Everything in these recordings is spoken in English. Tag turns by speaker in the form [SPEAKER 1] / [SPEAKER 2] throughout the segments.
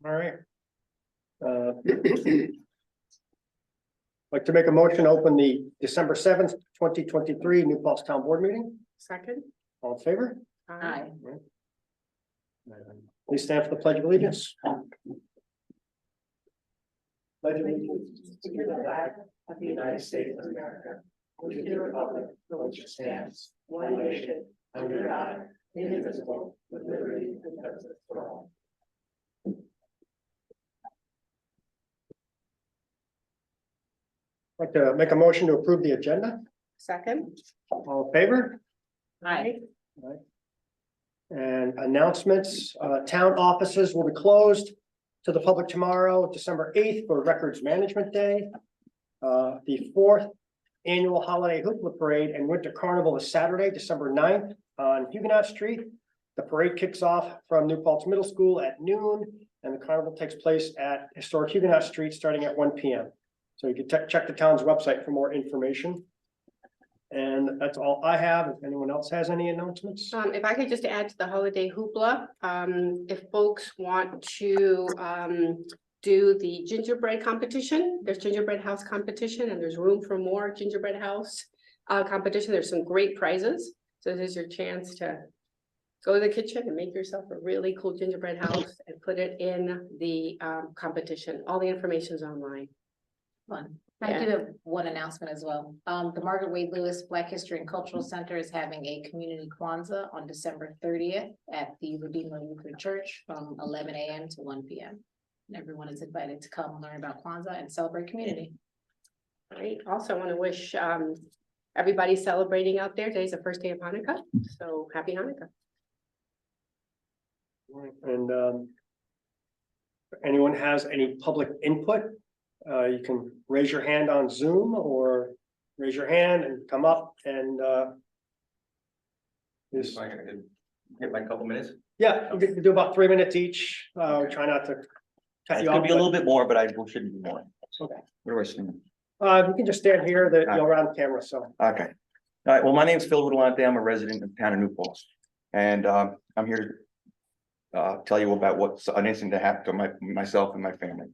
[SPEAKER 1] All right. Like to make a motion, to open the December 7th, 2023 New Paltz Town Board meeting.
[SPEAKER 2] Second.
[SPEAKER 1] All in favor?
[SPEAKER 2] Aye.
[SPEAKER 1] Please stand for the Pledge of Allegiance. Pledge of allegiance to the flag of the United States of America, and to the republic for which it stands, one nation, under God, indivisible, with liberty and justice for all. I'd like to make a motion to approve the agenda.
[SPEAKER 2] Second.
[SPEAKER 1] All in favor?
[SPEAKER 2] Aye.
[SPEAKER 1] And announcements, town offices will be closed to the public tomorrow, December 8th for Records Management Day. The 4th annual holiday hoopla parade and winter carnival is Saturday, December 9th on Huguenot Street. The parade kicks off from New Paltz Middle School at noon, and the carnival takes place at historic Huguenot Street starting at 1 p.m. So you can check the town's website for more information. And that's all I have. If anyone else has any announcements?
[SPEAKER 2] If I could just add to the holiday hoopla, if folks want to do the gingerbread competition, there's gingerbread house competition and there's room for more gingerbread house competition. There's some great prizes. So there's your chance to go to the kitchen and make yourself a really cool gingerbread house and put it in the competition. All the information is online.
[SPEAKER 3] Fun. I do have one announcement as well. The Margaret Wade Lewis Black History and Cultural Center is having a community Kwanzaa on December 30th at the Redeemer Lutheran Church from 11 a.m. to 1 p.m. And everyone is invited to come learn about Kwanzaa and celebrate community.
[SPEAKER 2] All right. Also, I want to wish everybody celebrating out there. Today's the first day of Hanukkah. So happy Hanukkah.
[SPEAKER 1] And if anyone has any public input, you can raise your hand on Zoom or raise your hand and come up and
[SPEAKER 4] If I could get my couple minutes.
[SPEAKER 1] yeah, we can do about 3 minutes each. We try not to cut
[SPEAKER 4] It's
[SPEAKER 1] you
[SPEAKER 4] gonna
[SPEAKER 1] off.
[SPEAKER 4] be a little bit more, but I shouldn't be more.
[SPEAKER 1] Okay.
[SPEAKER 4] What do I say?
[SPEAKER 1] You can just stand here, that you're around the camera, so.
[SPEAKER 4] Okay. All right, well, my name is Phil Rudolante. I'm a resident of the town of New Paltz. And I'm here to tell you about what's an incident that happened to myself and my family.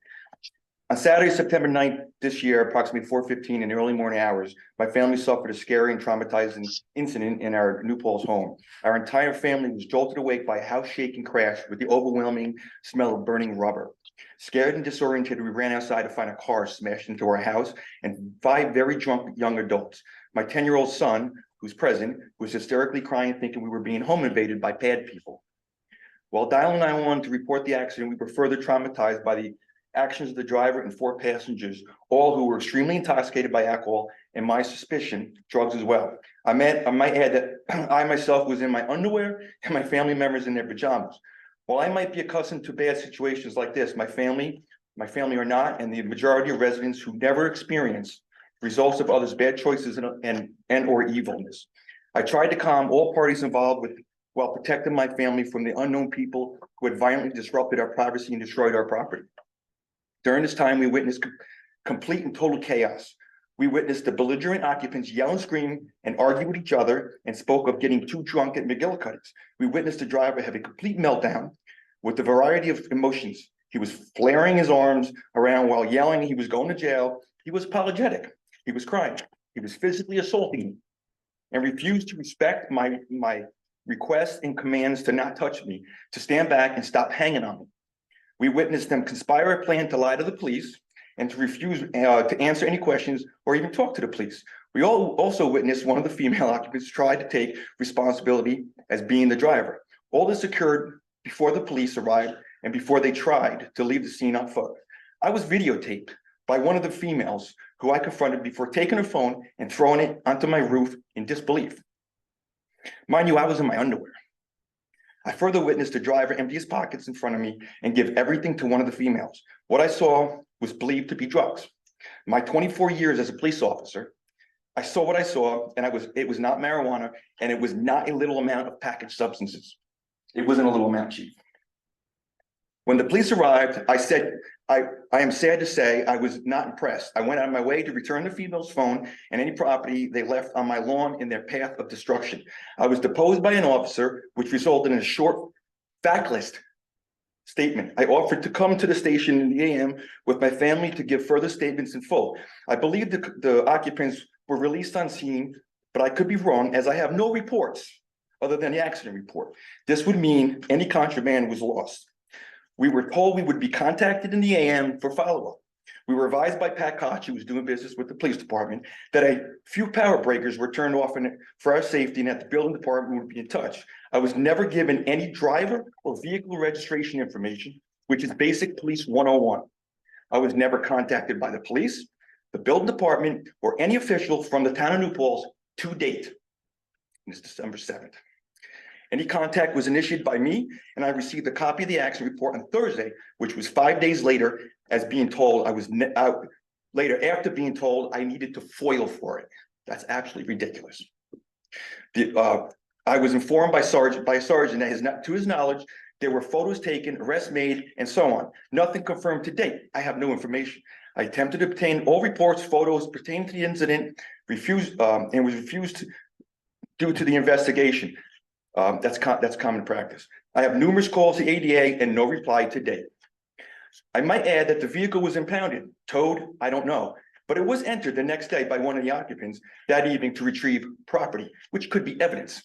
[SPEAKER 4] On Saturday, September 9th this year, approximately 4:15 in the early morning hours, my family suffered a scary and traumatizing incident in our New Paltz home. Our entire family was jolted awake by a house shaking crash with the overwhelming smell of burning rubber. Scared and disoriented, we ran outside to find a car smashed into our house and 5 very drunk young adults. My 10-year-old son, who's present, was hysterically crying, thinking we were being home invaded by bad people. While dialing 911 to report the accident, we were further traumatized by the actions of the driver and 4 passengers, all who were extremely intoxicated by alcohol and, my suspicion, drugs as well. I might add that I myself was in my underwear and my family members in their pajamas. While I might be accustomed to bad situations like this, my family are not, and the majority of residents who never experience results of others' bad choices and or evilness. I tried to calm all parties involved while protecting my family from the unknown people who had violently disrupted our privacy and destroyed our property. During this time, we witnessed complete and total chaos. We witnessed the belligerent occupants yell and scream and argue with each other and spoke of getting too drunk at McGillicuddy's. We witnessed the driver have a complete meltdown with a variety of emotions. He was flaring his arms around while yelling he was going to jail. He was apologetic. He was crying. He was physically assaulting me and refused to respect my requests and commands to not touch me, to stand back and stop hanging on me. We witnessed them conspire a plan to lie to the police and to refuse to answer any questions or even talk to the police. We also witnessed one of the female occupants try to take responsibility as being the driver. All this occurred before the police arrived and before they tried to leave the scene on foot. I was videotaped by one of the females who I confronted before taking her phone and throwing it onto my roof in disbelief. Mind you, I was in my underwear. I further witnessed the driver empty his pockets in front of me and give everything to one of the females. What I saw was believed to be drugs. My 24 years as a police officer, I saw what I saw, and it was not marijuana, and it was not a little amount of packaged substances. It wasn't a little amount, Chief. When the police arrived, I said, I am sad to say I was not impressed. I went out of my way to return the female's phone and any property they left on my lawn in their path of destruction. I was deposed by an officer, which resulted in a short fact list statement. I offered to come to the station in the AM with my family to give further statements in full. I believe the occupants were released on scene, but I could be wrong as I have no reports other than the accident report. This would mean any contraband was lost. We were told we would be contacted in the AM for follow-up. We were advised by Pat Koch, who was doing business with the police department, that a few power breakers were turned off for our safety and that the building department would be in touch. I was never given any driver or vehicle registration information, which is basic police 101. I was never contacted by the police, the building department, or any official from the town of New Paltz to date. It's December 7th. Any contact was initiated by me, and I received a copy of the accident report on Thursday, which was 5 days later, as being told I was out later after being told I needed to FOIL for it. That's absolutely ridiculous. I was informed by a sergeant that to his knowledge, there were photos taken, arrests made, and so on. Nothing confirmed to date. I have no information. I attempted to obtain all reports, photos pertaining to the incident, and was refused due to the investigation. That's common practice. I have numerous calls to ADA and no reply to date. I might add that the vehicle was impounded, towed, I don't know, but it was entered the next day by one of the occupants that evening to retrieve property, which could be evidence.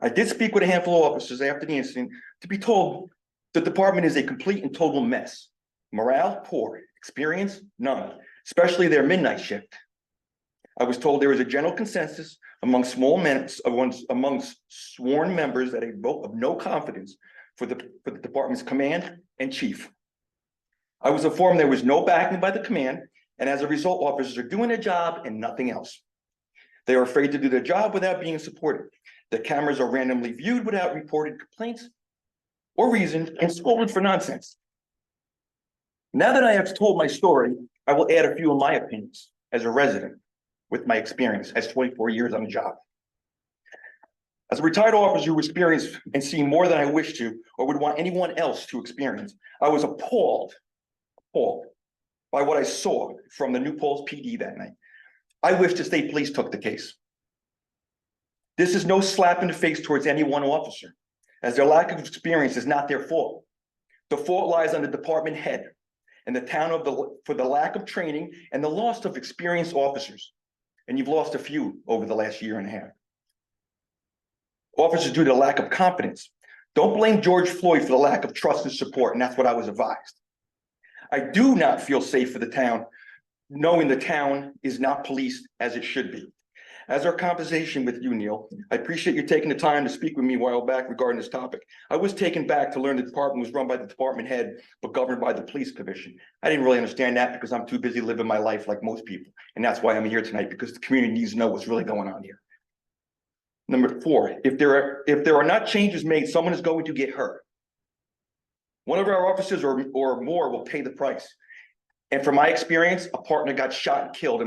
[SPEAKER 4] I did speak with a handful of officers after the incident to be told the department is a complete and total mess. Morale, poor. Experience, none, especially their midnight shift. I was told there is a general consensus among amongst sworn members that a vote of no confidence for the department's command and chief. I was informed there was no backing by the command, and as a result, officers are doing their job and nothing else. They are afraid to do their job without being supported. The cameras are randomly viewed without reported complaints or reason and scolded for nonsense. Now that I have told my story, I will add a few of my opinions as a resident with my experience as 24 years on the job. As a retired officer who experienced and seen more than I wish to or would want anyone else to experience, I was appalled by what I saw from the New Paltz PD that night. I wish the state police took the case. This is no slap in the face towards any one officer, as their lack of experience is not their fault. The fault lies on the department head and the town for the lack of training and the loss of experienced officers. And you've lost a few over the last year and a half. Officers due to lack of confidence. Don't blame George Floyd for the lack of trust and support, and that's what I was advised. I do not feel safe for the town, knowing the town is not policed as it should be. As our conversation with you, Neil, I appreciate you taking the time to speak with me a while back regarding this topic. I was taken back to learn the department was run by the department head, but governed by the police commission. I didn't really understand that because I'm too busy living my life like most people. And that's why I'm here tonight, because the community needs to know what's really going on here. Number 4, if there are not changes made, someone is going to get hurt. One of our officers or more will pay the price. And from my experience, a partner got shot and killed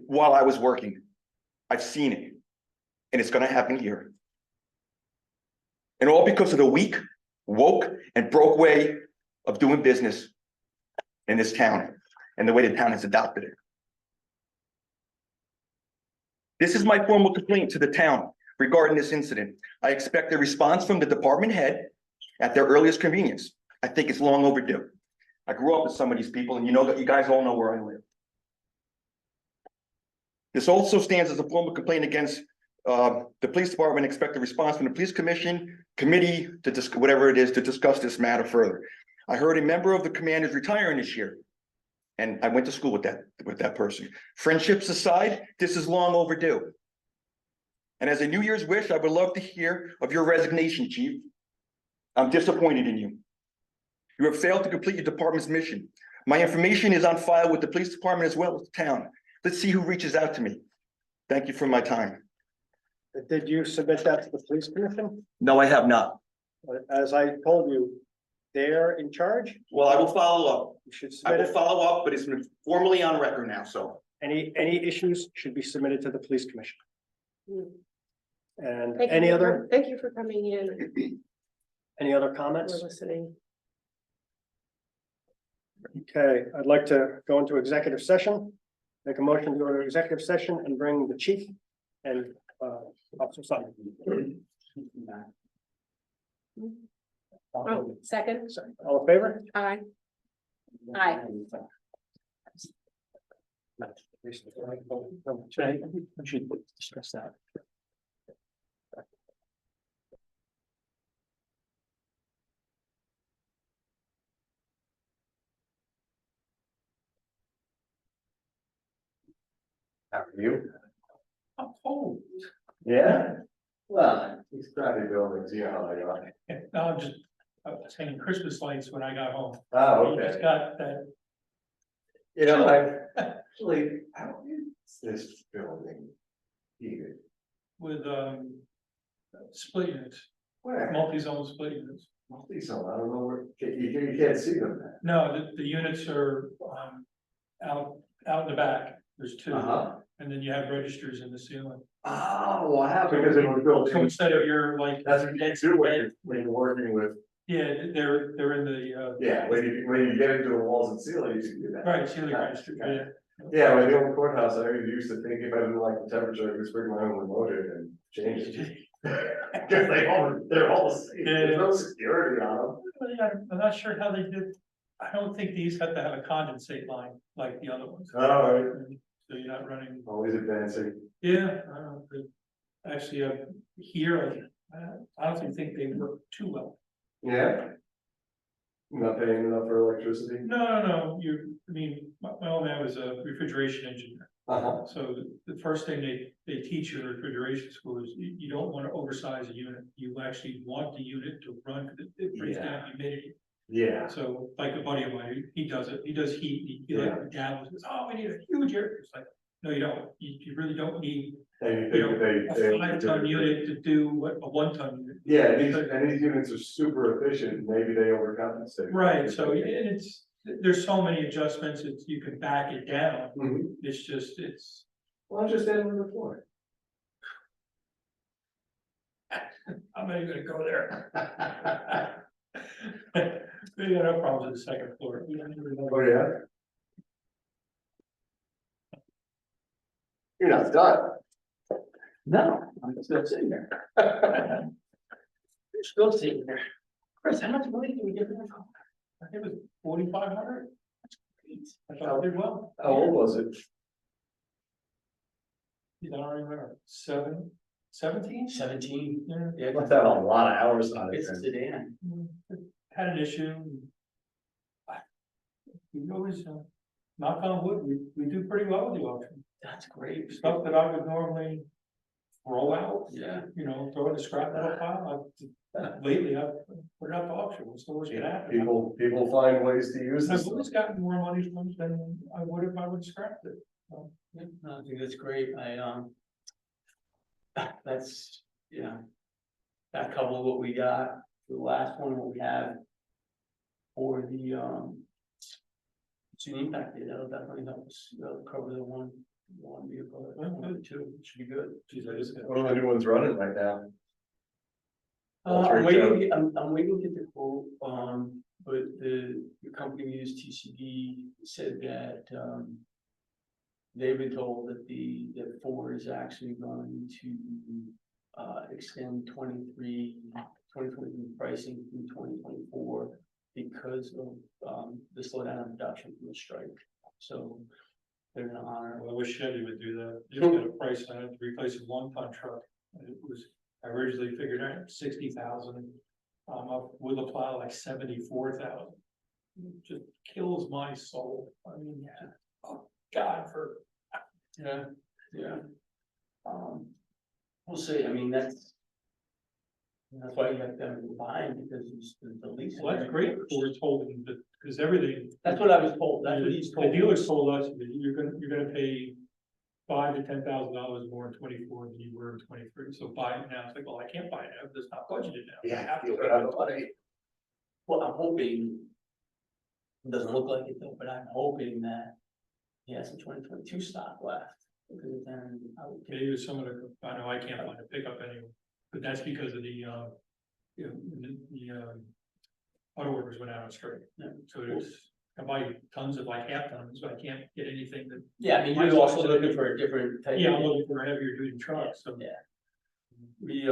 [SPEAKER 4] while I was working. I've seen it, and it's going to happen here. And all because of the weak, woke, and broke way of doing business in this town and the way the town has adopted it. This is my formal complaint to the town regarding this incident. I expect a response from the department head at their earliest convenience. I think it's long overdue. I grew up with some of these people, and you guys all know where I live. This also stands as a formal complaint against the police department. Expect a response from the police committee to whatever it is to discuss this matter further. I heard a member of the command is retiring this year, and I went to school with that person. Friendships aside, this is long overdue. And as a New Year's wish, I would love to hear of your resignation, Chief. I'm disappointed in you. You have failed to complete your department's mission. My information is on file with the police department as well as the town. Let's see who reaches out to me. Thank you for my time.
[SPEAKER 1] Did you submit that to the police commission?
[SPEAKER 4] No, I have not.
[SPEAKER 1] As I told you, they're in charge.
[SPEAKER 4] Well, I will follow up.
[SPEAKER 1] You should
[SPEAKER 4] I
[SPEAKER 1] submit
[SPEAKER 4] will
[SPEAKER 1] it.
[SPEAKER 4] follow up, but it's been formally on record now, so.
[SPEAKER 1] Any issues should be submitted to the police commission. And
[SPEAKER 2] Thank you for coming in
[SPEAKER 1] any other
[SPEAKER 2] and
[SPEAKER 1] comments?
[SPEAKER 2] listening.
[SPEAKER 1] Okay, I'd like to go into executive session. Make a motion to go to executive session and bring the chief and Officer Sutton.
[SPEAKER 2] Oh, Second,
[SPEAKER 1] All in favor?
[SPEAKER 2] aye.
[SPEAKER 3] Aye.
[SPEAKER 1] I should discuss that.
[SPEAKER 5] How are you?
[SPEAKER 6] I'm cold.
[SPEAKER 5] Yeah. Well, these crappy buildings, you know how they are.
[SPEAKER 6] No, I was hanging Christmas lights when I got home.
[SPEAKER 5] Oh,
[SPEAKER 6] I just
[SPEAKER 5] okay.
[SPEAKER 6] got that,
[SPEAKER 5] You know, I actually, how is this building heated?
[SPEAKER 6] with, split units,
[SPEAKER 5] Where?
[SPEAKER 6] multi-zone split units.
[SPEAKER 5] Multi-zone, I don't know where, you can't see them then.
[SPEAKER 6] No, the units are, out in the back, there's two,
[SPEAKER 5] Uh-huh.
[SPEAKER 6] and then you have registers in the ceiling.
[SPEAKER 5] Oh, wow, because it was built.
[SPEAKER 6] So instead of your like,
[SPEAKER 5] That's what you do when you're working with,
[SPEAKER 6] yeah, they're in the,
[SPEAKER 5] yeah, when you get into the walls and ceilings, you can do that.
[SPEAKER 6] right, ceiling registers, yeah.
[SPEAKER 5] Yeah, when the old courthouse, I used to think if I didn't like the temperature, I could bring my own remote in and change it. Cause they're all the same, there's no security on
[SPEAKER 6] I'm not sure how they did, I don't think these have to have a condensate line like the other ones.
[SPEAKER 5] them. Alright,
[SPEAKER 6] So you're not running.
[SPEAKER 5] always advancing.
[SPEAKER 6] Yeah, I don't know, but actually, here, I don't think they work too well.
[SPEAKER 5] Yeah. Not paying enough for electricity?
[SPEAKER 6] No, I mean, my old man was a refrigeration engineer.
[SPEAKER 5] Uh-huh.
[SPEAKER 6] So the first thing they teach you in refrigeration school is you don't want to oversize a unit. You actually want the unit to run, because it brings down humidity.
[SPEAKER 5] Yeah.
[SPEAKER 6] So like a buddy of mine, he does it, he does heat, he
[SPEAKER 5] Yeah.
[SPEAKER 6] like dabbles, says, oh, we need a huge air. It's like, no, you don't, you really don't need
[SPEAKER 5] And
[SPEAKER 6] you
[SPEAKER 5] you
[SPEAKER 6] know,
[SPEAKER 5] think
[SPEAKER 6] a
[SPEAKER 5] they.
[SPEAKER 6] 5-ton unit to do what a 1-ton unit.
[SPEAKER 5] Yeah, and these units are super efficient, maybe they overcompensate.
[SPEAKER 6] Right, so and there's so many adjustments, you can back it down,
[SPEAKER 5] Mhm.
[SPEAKER 6] it's.
[SPEAKER 5] Well, just add on the floor.
[SPEAKER 6] I'm not even gonna go there. We got no problems with the second floor. We don't even know-
[SPEAKER 5] Oh, yeah? You're not done.
[SPEAKER 1] No, I'm still sitting there. You're still sitting there. Chris, how much money did we get for that?
[SPEAKER 6] I think it was 4,500. I thought I did well.
[SPEAKER 5] How old was it?
[SPEAKER 6] I don't remember, 17?
[SPEAKER 1] 17.
[SPEAKER 6] Yeah.
[SPEAKER 1] Yeah,
[SPEAKER 5] Must have a lot of hours on it.
[SPEAKER 1] it's a
[SPEAKER 5] then.
[SPEAKER 1] sedan.
[SPEAKER 6] Had an issue. We always, knock on wood, we do pretty well with the auction.
[SPEAKER 1] That's great.
[SPEAKER 6] Stuff that I would normally throw out,
[SPEAKER 1] Yeah.
[SPEAKER 6] throw in the scrap metal pile. Lately, I've put it out to auction, what's the worst that happen?
[SPEAKER 5] People find ways to use
[SPEAKER 6] I've
[SPEAKER 5] this.
[SPEAKER 6] always gotten more money from them than I would if I would scrap it.
[SPEAKER 1] Yeah, no, I think that's great. That's, that couple what we got, the last one, what we have for the, student impact, that'll definitely help us, cover the one vehicle, two, it should be good.
[SPEAKER 6] Geez, that is good.
[SPEAKER 5] What are the new ones running right now?
[SPEAKER 1] I'm waiting, I'm waiting to get the quote, but the company we use, TCD, said that, they've been told that that Ford is actually going to, extend 2023 pricing through 2024 because of, the slowdown in production from the strike. So they're gonna honor.
[SPEAKER 6] Well, I wish Chevy would do that, just get a price on it to replace a 1-ton truck. And it was, I originally figured out 60,000, up with a plow like 74,000. Just kills my soul, I mean, oh, God,
[SPEAKER 1] Yeah. We'll see, I mean, that's why you have them combined, because it's the lease.
[SPEAKER 6] well, that's great, Ford's holding, because everything.
[SPEAKER 1] That's what I was told, that's what he's
[SPEAKER 6] The
[SPEAKER 1] told.
[SPEAKER 6] dealers told us that you're gonna pay $5,000 to $10,000 more in 24 than you were in 23, so buy it now, it's like, well, I can't buy it now, it's not budgeted now. I
[SPEAKER 5] Yeah,
[SPEAKER 6] have to.
[SPEAKER 5] you have the money.
[SPEAKER 1] Well, I'm hoping. It doesn't look like it though, but I'm hoping that he has some 2022 stock left, because then I would.
[SPEAKER 6] Maybe with some of the, I know I can't find a pickup anyway, but that's because of the auto workers went out on strike.
[SPEAKER 1] Yeah.
[SPEAKER 6] So I buy tons of like half tons, so I can't get anything that,
[SPEAKER 1] Yeah, I mean, you're also looking for a different type.
[SPEAKER 6] yeah, I'm looking for a heavier duty truck, so.
[SPEAKER 1] Yeah. We,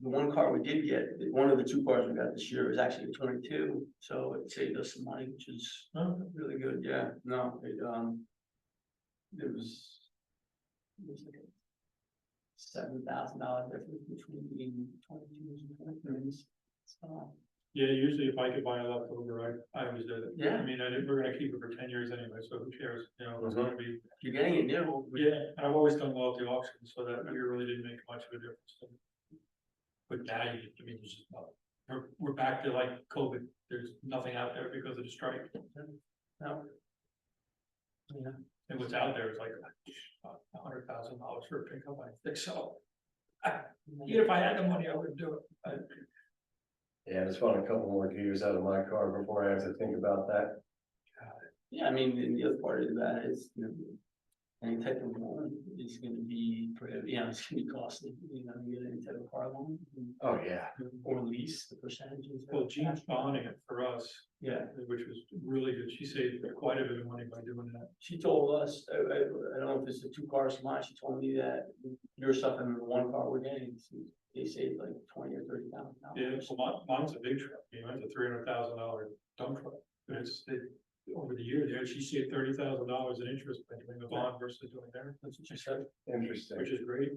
[SPEAKER 7] the one car we did get, one of the two cars we got this year is actually a 22, so it saved us some money, which is really good, yeah, no, it was like a $7,000 difference between the 22s and 23s. So,
[SPEAKER 6] Yeah, usually if I could buy a leftover, I always do it.
[SPEAKER 7] Yeah.
[SPEAKER 6] I mean, we're gonna keep it for 10 years anyway, so who cares, you know, it's gonna be,
[SPEAKER 7] you're getting it new.
[SPEAKER 6] yeah, and I've always done loyalty auctions, so that year really didn't make much of a difference. But now, I mean, it's just, we're back to like COVID, there's nothing out there because of the strike.
[SPEAKER 7] No. Yeah.
[SPEAKER 6] And what's out there is like $100,000 for a pickup, I think so. Even if I had the money, I would do it.
[SPEAKER 5] Yeah, just want a couple more gears out of my car before I have to think about that.
[SPEAKER 7] Yeah, I mean, and the other part of that is, you know, any type of loan is gonna be, it's gonna be costly, you know, you get any type of car loan.
[SPEAKER 5] Oh, yeah.
[SPEAKER 7] Or lease, the percentages.
[SPEAKER 6] Well, Jean's bonding it for us,
[SPEAKER 7] Yeah,
[SPEAKER 6] which was really good. She saved quite a bit of money by doing that.
[SPEAKER 7] she told us, I don't know if it's the two cars mine, she told me that your stuff in the one car we're getting, they saved like $20,000 or $30,000.
[SPEAKER 6] Yeah, so mine's a big truck, you know, it's a $300,000 dump truck, but over the years, yeah, she saved $30,000 in interest by doing a bond versus doing there, that's what she said,
[SPEAKER 5] Interesting.
[SPEAKER 6] which is great.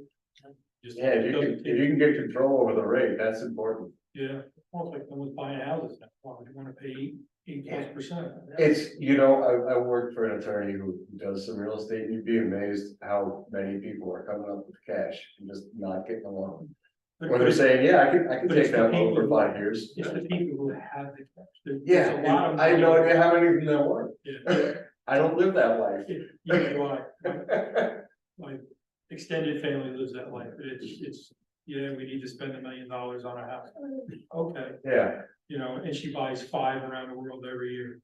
[SPEAKER 6] Just
[SPEAKER 5] Yeah, if you can get control over the rate, that's important.
[SPEAKER 6] Yeah, well, it's like someone's buying houses now, why would you wanna pay 8+%?
[SPEAKER 5] It's, you know, I worked for an attorney who does some real estate, you'd be amazed how many people are coming up with cash and just not getting a loan. Or they're saying, yeah, I can
[SPEAKER 6] but it's
[SPEAKER 5] take that
[SPEAKER 6] the
[SPEAKER 5] loan for
[SPEAKER 6] people
[SPEAKER 5] 5 years.
[SPEAKER 6] It's the people who have the cash. There's
[SPEAKER 5] Yeah,
[SPEAKER 6] a lot of
[SPEAKER 5] and I have no
[SPEAKER 6] money.
[SPEAKER 5] idea how many of them there were.
[SPEAKER 6] Yeah.
[SPEAKER 5] I don't live that life.
[SPEAKER 6] You know, my extended family lives that life, it's, yeah, we need to spend $1 million on a house. Okay,
[SPEAKER 5] Yeah,
[SPEAKER 6] you know, and she buys 5 around the world every year,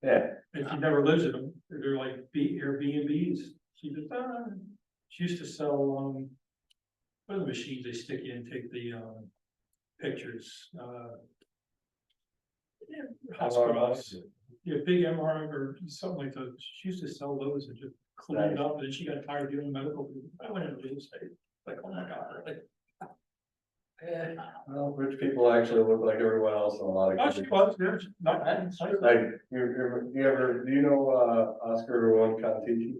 [SPEAKER 5] yeah,
[SPEAKER 6] and she never lives in them, they're like Airbnbs. She used to sell, what are the machines they stick in, take the, pictures, hospitals. Yeah, big MRI or something like that. She used to sell those and just clean it up, and then she got tired of doing medical. I went into real estate, like, oh my God, really?
[SPEAKER 5] well, rich people actually look like everyone else in a lot of.
[SPEAKER 6] Oh, she was, yeah, not bad.
[SPEAKER 5] Like, do you know, Oscar who won Contici?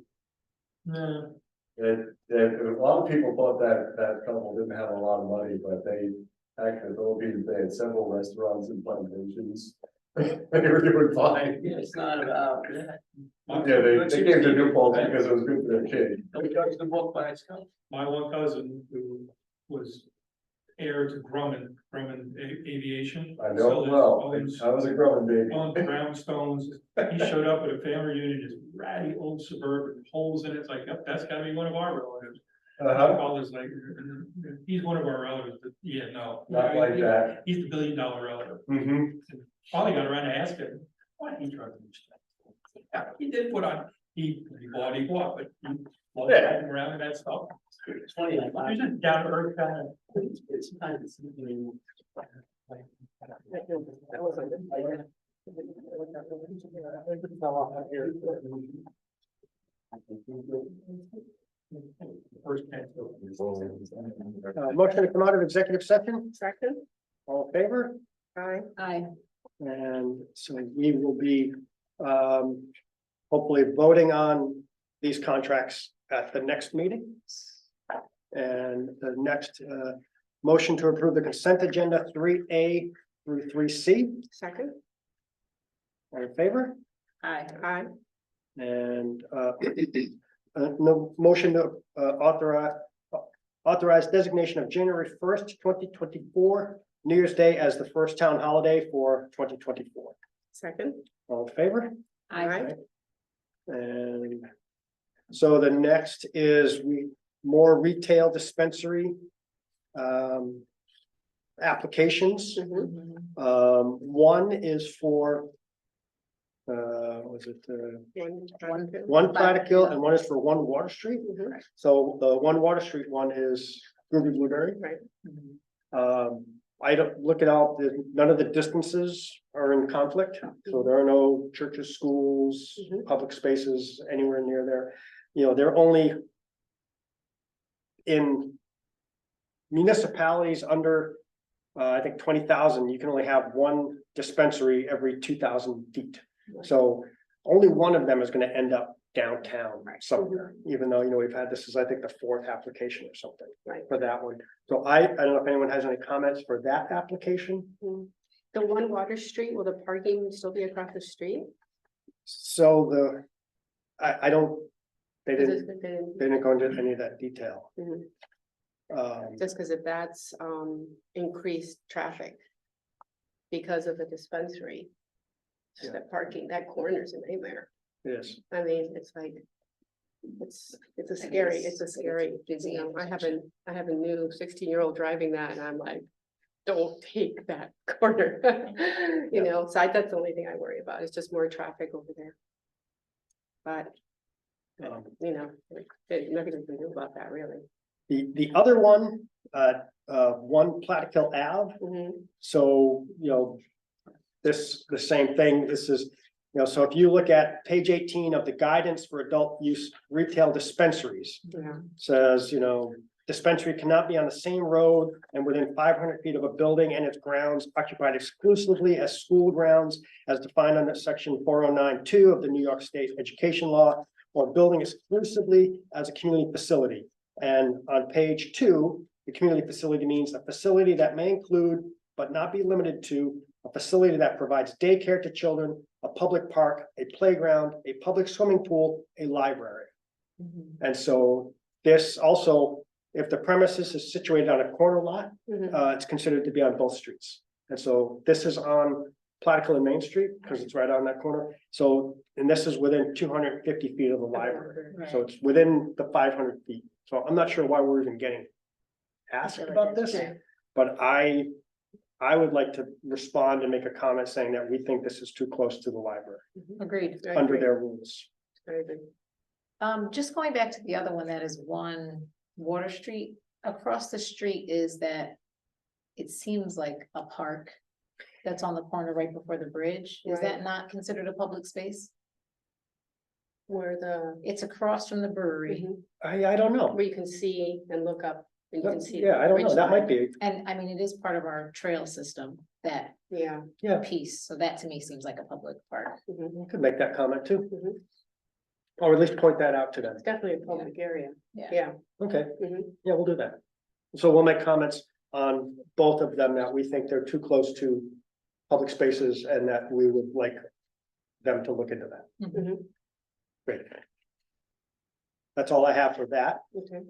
[SPEAKER 6] No,
[SPEAKER 5] That a lot of people thought that couple didn't have a lot of money, but they, actually, the Philippines, they had several restaurants and plantations. They were doing fine.
[SPEAKER 7] Yeah, it's not about,
[SPEAKER 5] Yeah, they came to New Paltz because it was good for their kid.
[SPEAKER 7] Don't judge the book by its cover.
[SPEAKER 6] my one cousin who was heir to Grumman Aviation.
[SPEAKER 5] I know it well,
[SPEAKER 6] Owns
[SPEAKER 5] I was a growing baby.
[SPEAKER 6] brownstones, he showed up at a family reunion, this ratty old Suburban, holes in it, it's like, yep, that's gotta be one of our relatives.
[SPEAKER 5] Uh-huh,
[SPEAKER 6] All this like, he's one of our relatives, but yeah, no.
[SPEAKER 5] not like that.
[SPEAKER 6] He's the $1 billion relative.
[SPEAKER 5] Mm-hmm.
[SPEAKER 6] Finally got around to asking, why he drove this stuff? Yeah, he did put on, he bought, but he was driving around in that stuff.
[SPEAKER 7] It's funny, like,
[SPEAKER 6] He's just down to earth kind of.
[SPEAKER 7] it's sometimes it's, you
[SPEAKER 6] First chance.
[SPEAKER 1] Motion to come out of executive session,
[SPEAKER 2] Second,
[SPEAKER 1] all in favor?
[SPEAKER 2] aye.
[SPEAKER 3] Aye.
[SPEAKER 1] And so we will be, hopefully voting on these contracts at the next meeting. And the next, motion to approve the consent agenda 3A through 3C,
[SPEAKER 2] Second,
[SPEAKER 1] all in favor?
[SPEAKER 3] Aye.
[SPEAKER 2] aye.
[SPEAKER 1] And, no motion to, authorize designation of January 1st, 2024, New Year's Day as the first town holiday for 2024.
[SPEAKER 2] Second,
[SPEAKER 1] All in favor?
[SPEAKER 2] aye.
[SPEAKER 1] And so the next is more retail dispensary applications.
[SPEAKER 2] Mhm.
[SPEAKER 1] One is for was it one Plattekill and one is for One Water Street.
[SPEAKER 2] Mhm.
[SPEAKER 1] So the One Water Street one is Ruby Blueberry.
[SPEAKER 2] Right.
[SPEAKER 1] I don't look it out, none of the distances are in conflict, so there are no churches, schools,
[SPEAKER 2] Mhm.
[SPEAKER 1] public spaces anywhere near there. You know, they're only in municipalities under I think 20,000, you can only have one dispensary every 2,000 feet. So only one of them is gonna end up downtown somewhere, even though, we've had, this is, I think, the fourth application or something
[SPEAKER 2] Right.
[SPEAKER 1] for that one. So I don't know if anyone has any comments for that application.
[SPEAKER 2] The one Water Street, will the parking still be across the street?
[SPEAKER 1] So I don't, they
[SPEAKER 2] Is
[SPEAKER 1] didn't,
[SPEAKER 2] it-
[SPEAKER 1] they didn't go into any of that detail.
[SPEAKER 2] Mhm.
[SPEAKER 1] Um,
[SPEAKER 2] Just because if that's increased traffic because of the dispensary.
[SPEAKER 1] Yeah.
[SPEAKER 2] That parking, that corner's a nightmare.
[SPEAKER 1] yes,
[SPEAKER 2] I mean, it's like, it's a scary, it's a scary, I have a new 16-year-old driving that and I'm like, don't take that corner. So that's the only thing I worry about. It's just more traffic over there. But,
[SPEAKER 1] um,
[SPEAKER 2] there's nothing we can do about that really.
[SPEAKER 1] the other one, 1 Plattekill Ave.
[SPEAKER 2] Mhm.
[SPEAKER 1] So, the same thing, this is, so if you look at page 18 of the guidance for adult use retail dispensaries,
[SPEAKER 2] Yeah.
[SPEAKER 1] says, dispensary cannot be on the same road and within 500 feet of a building and its grounds occupied exclusively as school grounds as defined under section 409(2) of the New York State Education Law, or building exclusively as a community facility. And on page 2, the community facility means a facility that may include, but not be limited to, a facility that provides daycare to children, a public park, a playground, a public swimming pool, a library. And so this also, if the premises is situated on a corner lot,
[SPEAKER 2] Mhm.
[SPEAKER 1] it's considered to be on both streets. And so this is on Plattekill and Main Street, because it's right on that corner. So, and this is within 250 feet of the library. So it's within the 500 feet. So I'm not sure why we're even getting asked about this,
[SPEAKER 2] Yeah.
[SPEAKER 1] but I would like to respond and make a comment saying that we think this is too close to the library
[SPEAKER 3] Agreed.
[SPEAKER 2] I
[SPEAKER 1] under
[SPEAKER 2] agree.
[SPEAKER 1] their rules.
[SPEAKER 2] I agree.
[SPEAKER 3] Just going back to the other one, that is 1 Water Street, across the street is that. It seems like a park that's on the corner right before the bridge. Is that
[SPEAKER 2] Right.
[SPEAKER 3] not considered a public space?
[SPEAKER 2] Where the,
[SPEAKER 3] It's across from the brewery.
[SPEAKER 2] Mhm.
[SPEAKER 1] I don't know.
[SPEAKER 2] Where you can see and look up and you can see.
[SPEAKER 1] Yeah, I don't know.
[SPEAKER 2] ridge
[SPEAKER 1] That might
[SPEAKER 2] line.
[SPEAKER 1] be,
[SPEAKER 3] And I mean, it is part of our trail system, that
[SPEAKER 2] Yeah.
[SPEAKER 1] yeah,
[SPEAKER 3] piece. So that to me seems like a public park.
[SPEAKER 2] Mhm.
[SPEAKER 1] you could make that comment too,
[SPEAKER 2] Mhm.
[SPEAKER 1] or at least point that out to them.
[SPEAKER 2] It's definitely a public area.
[SPEAKER 3] Yeah.
[SPEAKER 2] Yeah.
[SPEAKER 1] Okay,
[SPEAKER 2] Mhm.
[SPEAKER 1] yeah, we'll do that. So we'll make comments on both of them that we think they're too close to public spaces and that we would like them to look into that.
[SPEAKER 2] Mhm.
[SPEAKER 1] Great. That's all I have for that.
[SPEAKER 2] Okay.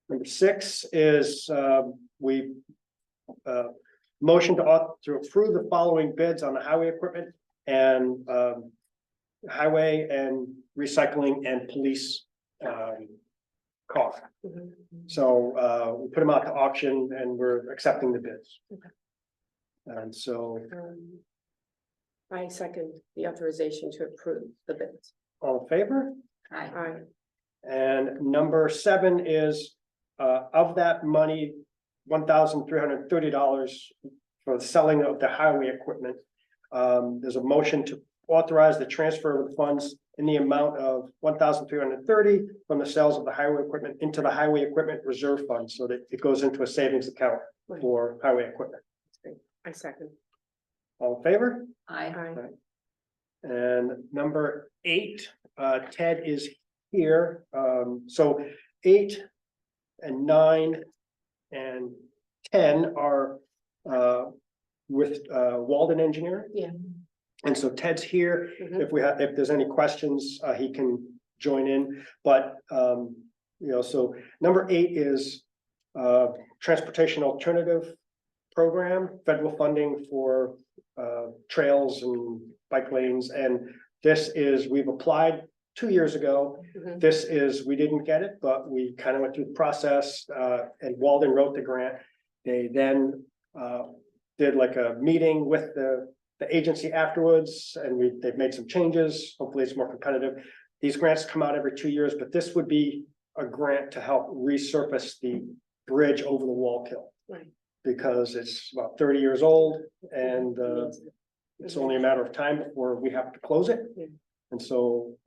[SPEAKER 1] Number 6 is, we, motion to approve the following bids on the highway equipment and, highway and recycling and police, cost.
[SPEAKER 2] Mhm.
[SPEAKER 1] So, we put them out to auction and we're accepting the bids.
[SPEAKER 2] Okay.
[SPEAKER 1] And so,
[SPEAKER 2] I second the authorization to approve the bids.
[SPEAKER 1] all in favor?
[SPEAKER 3] Hi.
[SPEAKER 2] Aye.
[SPEAKER 1] And number 7 is, of that money, $1,330 for the selling of the highway equipment. There's a motion to authorize the transfer of the funds in the amount of $1,330 from the sales of the highway equipment into the highway equipment reserve fund, so that it goes into a savings account for highway equipment.
[SPEAKER 2] I second.
[SPEAKER 1] All in favor?
[SPEAKER 3] Hi.
[SPEAKER 2] Aye.
[SPEAKER 1] And number 8, Ted is here. So 8 and 9 and 10 are with Walden Engineering.
[SPEAKER 2] Yeah.
[SPEAKER 1] And so Ted's here.
[SPEAKER 2] Mhm.
[SPEAKER 1] If there's any questions, he can join in. But so number 8 is Transportation Alternative Program, federal funding for trails and bike lanes. And this is, we've applied 2 years ago.
[SPEAKER 2] Mhm.
[SPEAKER 1] This is, we didn't get it, but we kind of went through the process, and Walden wrote the grant. They then did like a meeting with the agency afterwards, and they've made some changes. Hopefully it's more competitive. These grants come out every 2 years, but this would be a grant to help resurface the bridge over the Wallkill.
[SPEAKER 2] Right.
[SPEAKER 1] Because it's about 30 years old and
[SPEAKER 2] Needs it.
[SPEAKER 1] it's only a matter of time before we have to close it.
[SPEAKER 2] Yeah.
[SPEAKER 1] And so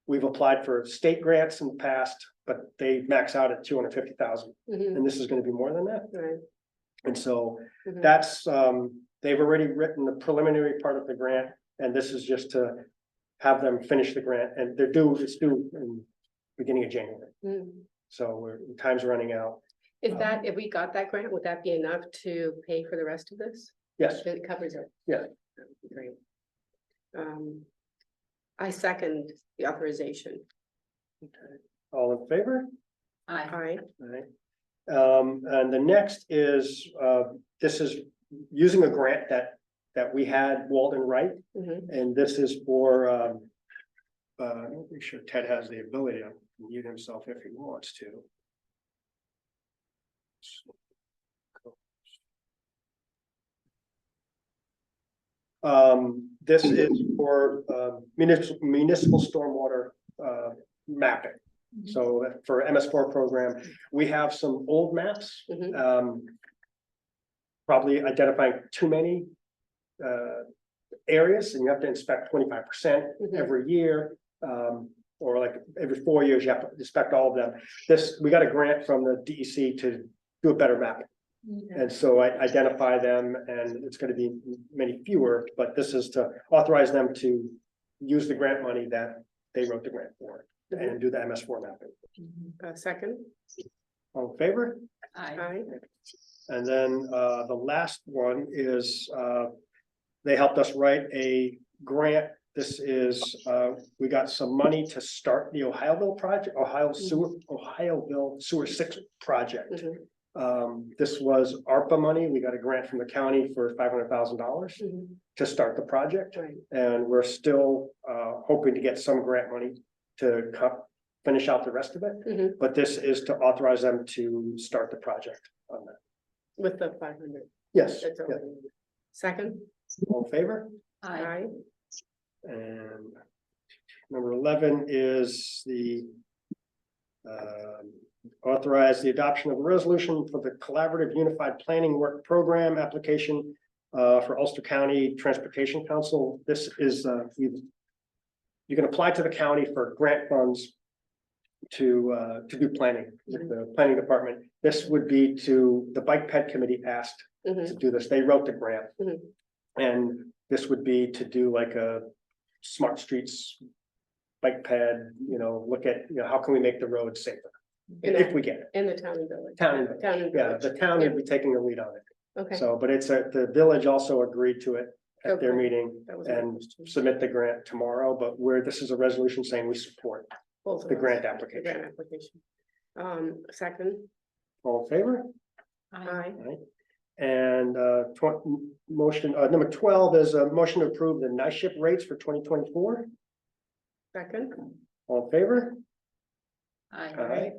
[SPEAKER 1] we've applied for state grants in the past, but they max out at 250,000,
[SPEAKER 2] Mhm,
[SPEAKER 1] and this is gonna be more than that.
[SPEAKER 2] right,
[SPEAKER 1] And so
[SPEAKER 2] mhm.
[SPEAKER 1] that's, they've already written the preliminary part of the grant, and this is just to have them finish the grant, and it's due in beginning of January.
[SPEAKER 2] Mm.
[SPEAKER 1] So time's running out.
[SPEAKER 2] Is that, if we got that grant, would that be enough to pay for the rest of this?
[SPEAKER 1] Yes,
[SPEAKER 2] It covers it?
[SPEAKER 1] Yeah.
[SPEAKER 2] Great. I second the authorization.
[SPEAKER 1] all in favor?
[SPEAKER 3] Aye.
[SPEAKER 2] Aye.
[SPEAKER 1] Alright. And the next is, this is using a grant that we had Walden Wright,
[SPEAKER 2] Mhm.
[SPEAKER 1] and this is for, I'm pretty sure Ted has the ability to mute himself if he wants to. This is for, municipal stormwater, mapping. So for MS4 program, we have some old maps,
[SPEAKER 2] Mhm.
[SPEAKER 1] probably identifying too many areas, and you have to inspect 25%
[SPEAKER 2] Mhm.
[SPEAKER 1] every year. Or like every 4 years, you have to inspect all of them. We got a grant from the DEC to do a better mapping. And so I identify them, and it's gonna be many fewer, but this is to authorize them to use the grant money that they wrote the grant for and do the MS4 mapping.
[SPEAKER 2] Second,
[SPEAKER 1] All in favor?
[SPEAKER 3] Aye.
[SPEAKER 2] aye.
[SPEAKER 1] And then the last one is they helped us write a grant. This is, we got some money to start the Ohioville project, Ohioville Sewer 6 project.
[SPEAKER 2] Mhm.
[SPEAKER 1] This was ARPA money. We got a grant from the county for $500,000
[SPEAKER 2] Mhm.
[SPEAKER 1] to start the project.
[SPEAKER 2] Right.
[SPEAKER 1] And we're still hoping to get some grant money to finish out the rest of it.
[SPEAKER 2] Mhm.
[SPEAKER 1] But this is to authorize them to start the project on that.
[SPEAKER 2] With the 500.
[SPEAKER 1] Yes,
[SPEAKER 2] That's all.
[SPEAKER 1] yeah.
[SPEAKER 2] Second,
[SPEAKER 1] All in favor?
[SPEAKER 3] Aye.
[SPEAKER 2] aye.
[SPEAKER 1] And number 11 is the authorize the adoption of a resolution for the Collaborative Unified Planning Work Program application for Ulster County Transportation Council. This is, you can apply to the county for grant funds to do planning with the planning department. This would be the Bike Ped Committee asked
[SPEAKER 2] Mhm.
[SPEAKER 1] to do this. They wrote the grant.
[SPEAKER 2] Mhm.
[SPEAKER 1] And this would be to do like a smart streets bike ped, look at, how can we make the roads safer? If we get it.
[SPEAKER 2] In the town and village.
[SPEAKER 1] Town and
[SPEAKER 2] Town and
[SPEAKER 1] Yeah,
[SPEAKER 2] village.
[SPEAKER 1] the town would be taking the lead on it.
[SPEAKER 2] Okay.
[SPEAKER 1] So, but the village also agreed to it at their
[SPEAKER 2] Okay.
[SPEAKER 1] meeting
[SPEAKER 2] That was my
[SPEAKER 1] and
[SPEAKER 2] question.
[SPEAKER 1] submit the grant tomorrow, but this is a resolution saying we support
[SPEAKER 2] Both of
[SPEAKER 1] the
[SPEAKER 2] us.
[SPEAKER 1] grant
[SPEAKER 2] The
[SPEAKER 1] application.
[SPEAKER 2] grant application. Second,
[SPEAKER 1] All in favor?
[SPEAKER 2] aye.
[SPEAKER 1] Right. And motion, number 12 is a motion to approve the night shift rates for 2024.
[SPEAKER 2] Second,
[SPEAKER 1] All in favor?
[SPEAKER 3] Aye.
[SPEAKER 1] Aye.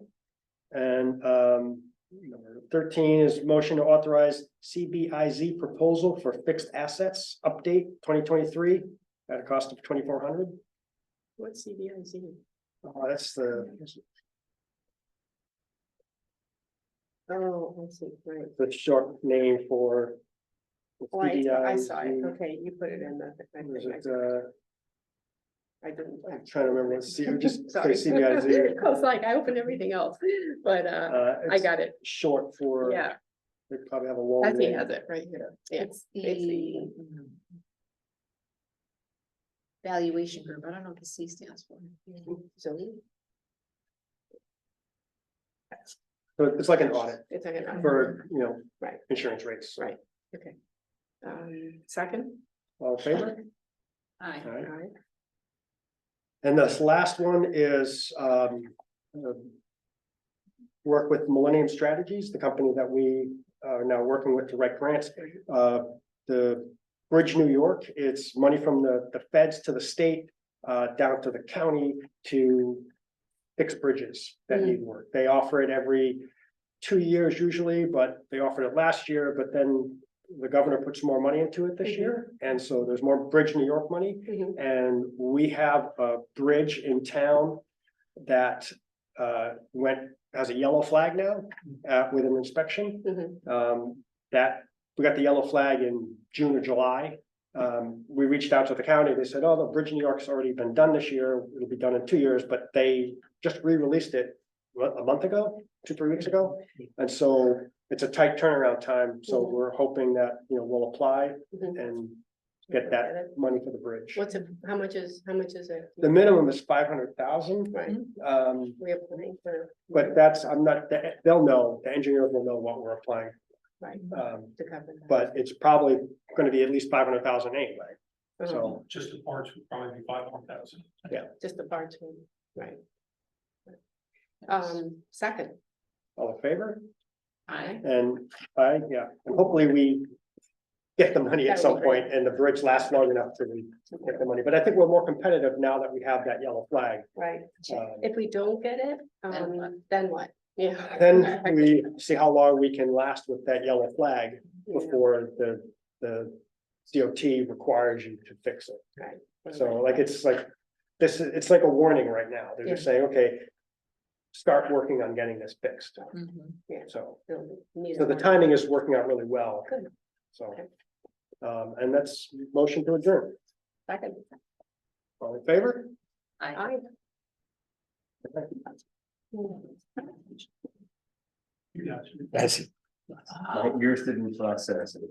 [SPEAKER 1] And number 13 is motion to authorize CBIZ proposal for fixed assets update 2023 at a cost of 2,400.
[SPEAKER 2] what's CBIZ?
[SPEAKER 1] That's the
[SPEAKER 2] Oh, I see, right.
[SPEAKER 1] short name for.
[SPEAKER 2] Oh, I saw it.
[SPEAKER 1] CBIZ.
[SPEAKER 2] Okay, you put it in the.
[SPEAKER 1] Was it,
[SPEAKER 2] I didn't.
[SPEAKER 1] I'm trying to remember what just say
[SPEAKER 2] Sorry.
[SPEAKER 1] CBIZ.
[SPEAKER 2] I was like, I opened everything else, but I
[SPEAKER 1] It's
[SPEAKER 2] got it.
[SPEAKER 1] short for.
[SPEAKER 2] Yeah,
[SPEAKER 1] They probably have a long
[SPEAKER 2] Betsy
[SPEAKER 1] name.
[SPEAKER 2] has it right here. Yeah.
[SPEAKER 3] It's the valuation group. I don't know what the C stands for.
[SPEAKER 2] Zoning.
[SPEAKER 1] So it's like an audit
[SPEAKER 2] It's like an.
[SPEAKER 1] for,
[SPEAKER 2] Right.
[SPEAKER 1] insurance rates.
[SPEAKER 2] Right, okay. Second?
[SPEAKER 1] All in favor?
[SPEAKER 3] Aye.
[SPEAKER 1] All right.
[SPEAKER 2] Aye.
[SPEAKER 1] And this last one is work with Millennium Strategies, the company that we are now working with to write grants. The Bridge New York, it's money from the feds to the state, down to the county to fix bridges that need work. They offer it every 2 years usually, but they offered it last year, but then the governor put some more money into it this
[SPEAKER 2] Mhm.
[SPEAKER 1] year. And so there's more Bridge New York money.
[SPEAKER 2] Mhm.
[SPEAKER 1] And we have a bridge in town that has a yellow flag now with an inspection.
[SPEAKER 2] Mhm.
[SPEAKER 1] That we got the yellow flag in June or July. We reached out to the county, they said, oh, the Bridge New York's already been done this year, it'll be done in 2 years, but they just re-released it. What, a month ago, 2-3 weeks ago, and so it's a tight turnaround time, so
[SPEAKER 2] Mhm.
[SPEAKER 1] we're hoping that, we'll apply
[SPEAKER 2] Mhm.
[SPEAKER 1] and get that money for the bridge.
[SPEAKER 2] What's it, how much is it?
[SPEAKER 1] The minimum is 500,000,
[SPEAKER 2] Right, we're applying for.
[SPEAKER 1] but that's, I'm not, they'll know, the engineers will know what we're applying.
[SPEAKER 2] Right,
[SPEAKER 1] Um,
[SPEAKER 2] to cover that.
[SPEAKER 1] but it's probably gonna be at least 500,000 anyway,
[SPEAKER 2] Uh-huh.
[SPEAKER 1] so,
[SPEAKER 6] Just the parts would probably be 500,000.
[SPEAKER 2] Just the parts, right. Second,
[SPEAKER 1] all in favor?
[SPEAKER 3] Aye.
[SPEAKER 1] And yeah, and hopefully we get the money at
[SPEAKER 2] That would
[SPEAKER 1] some
[SPEAKER 2] be great.
[SPEAKER 1] point and the bridge lasts long enough to get the money, but I think we're more competitive now that we have that yellow flag.
[SPEAKER 2] right,
[SPEAKER 1] Um,
[SPEAKER 2] if we don't get it,
[SPEAKER 3] Then what?
[SPEAKER 2] then what? Yeah.
[SPEAKER 1] Then we see how long we can last with that yellow flag
[SPEAKER 2] Yeah,
[SPEAKER 1] before the DOT requires you to fix it.
[SPEAKER 2] right.
[SPEAKER 1] So like, it's like, it's like a warning right now. They're just saying, okay, start working on getting this fixed.
[SPEAKER 3] Mhm.
[SPEAKER 1] So,
[SPEAKER 2] Neither
[SPEAKER 1] so the
[SPEAKER 2] one.
[SPEAKER 1] timing is working out really well.
[SPEAKER 2] Good.
[SPEAKER 1] So,
[SPEAKER 2] Okay.
[SPEAKER 1] and that's motion to adjourn.
[SPEAKER 2] Second,
[SPEAKER 1] All in favor?
[SPEAKER 3] Aye.
[SPEAKER 2] aye.
[SPEAKER 6] Yeah.
[SPEAKER 4] That's, my ears didn't process it.